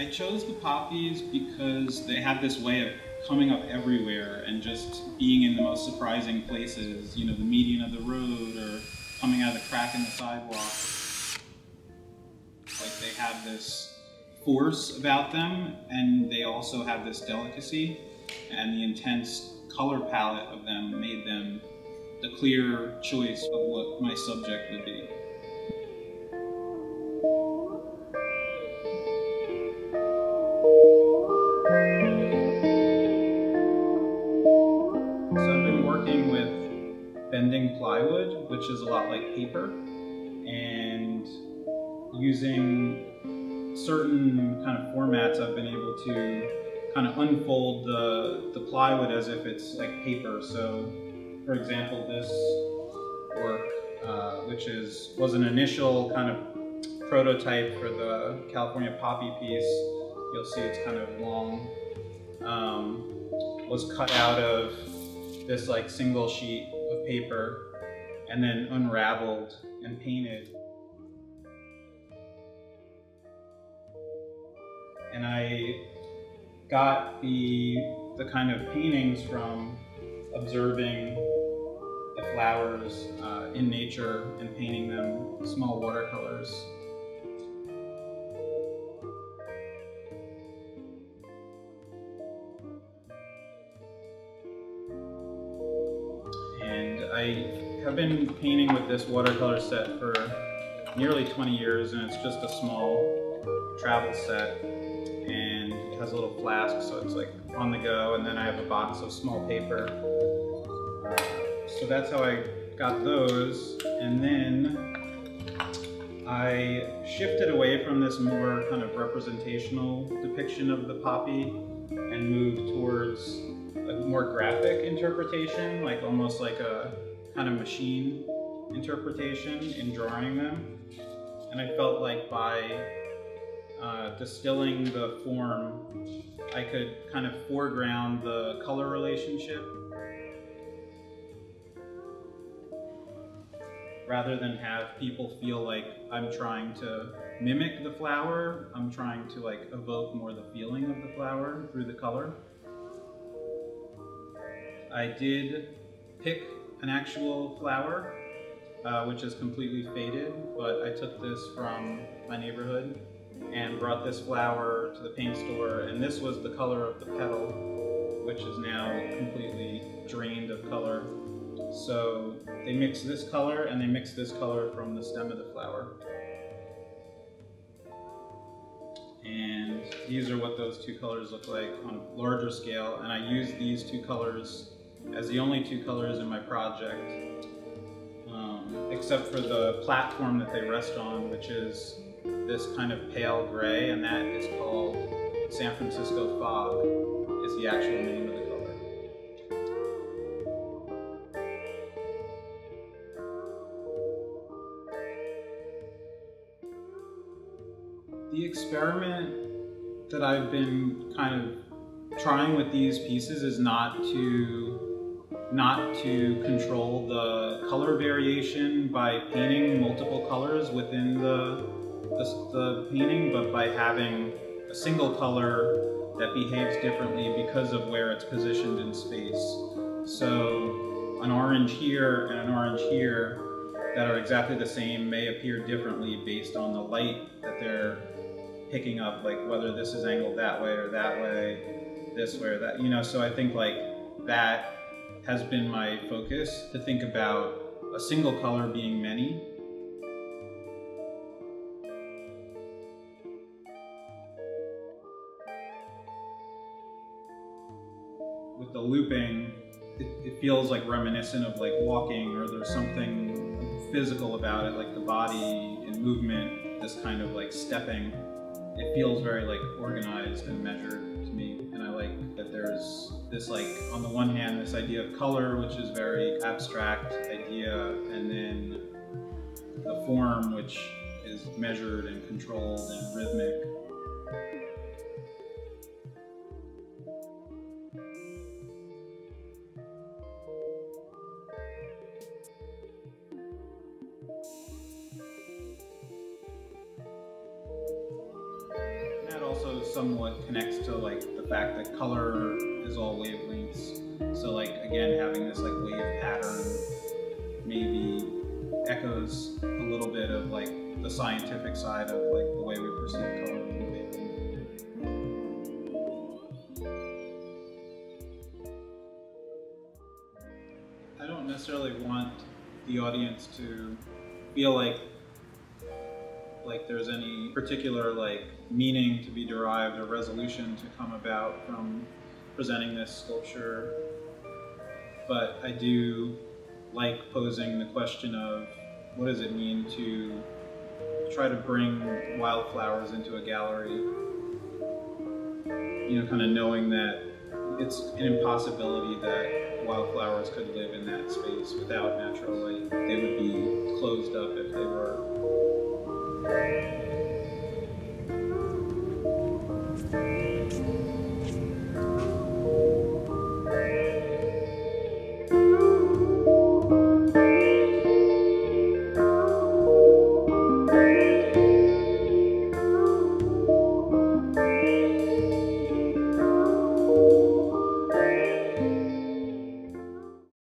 I chose the poppies because they have this way of coming up everywhere and just being in the most surprising places, you know, the median of the road or coming out of the crack in the sidewalk. Like they have this force about them, and they also have this delicacy, and the intense color palette of them made them the clear choice of what my subject would be. So I've been working with bending plywood, which is a lot like paper, and using certain kind of formats I've been able to kind of unfold the plywood as if it's like paper. So for example, this work, which was an initial kind of prototype for the California poppy piece, you'll see it's kind of long, was cut out of this like single sheet of paper and then unraveled and painted. And I got the kind of paintings from observing the flowers in nature and painting them small watercolors. And I have been painting with this watercolor set for nearly 20 years, and it's just a small travel set. And it has a little flask, so it's like on the go, and then I have a box of small paper. So that's how I got those, and then I shifted away from this more kind of representational depiction of the poppy and moved towards a more graphic interpretation, like almost like a kind of machine interpretation in drawing them. And I felt like by distilling the form, I could kind of foreground the color relationship rather than have people feel like I'm trying to mimic the flower. I'm trying to like evoke more the feeling of the flower through the color. I did pick an actual flower, which is completely faded, but I took this from my neighborhood and brought this flower to the paint store, and this was the color of the petal, which is now completely drained of color. So they mix this color and they mix this color from the stem of the flower. And these are what those two colors look like on a larger scale, and I use these two colors as the only two colors in my project, except for the platform that they rest on, which is this kind of pale gray, and that is called San Francisco Fog, is the actual name of the color. The experiment that I've been kind of trying with these pieces is not to control the color variation by painting multiple colors within the painting, but by having a single color that behaves differently because of where it's positioned in space. So an orange here and an orange here that are exactly the same may appear differently based on the light that they're picking up, like whether this is angled that way or that way, this way or that, you know. So I think like that has been my focus, to think about a single color being many. With the looping, it feels like reminiscent of like walking, or there's something physical about it, like the body in movement, this kind of like stepping. It feels very like organized and measured to me, and I like that there's this, like, on the one hand, this idea of color, which is very abstract idea, and then the form, which is measured and controlled and rhythmic. That also somewhat connects to like the fact that color is all wavelengths. So like again, having this like wave pattern maybe echoes a little bit of like the scientific side of like the way we perceive color and wavelength. I don't necessarily want the audience to feel like there's any particular like meaning to be derived or resolution to come about from presenting this sculpture, but I do like posing the question of what does it mean to try to bring wildflowers into a gallery, you know, kind of knowing that it's an impossibility that wildflowers could live in that space without natural light. They would be closed up if they were.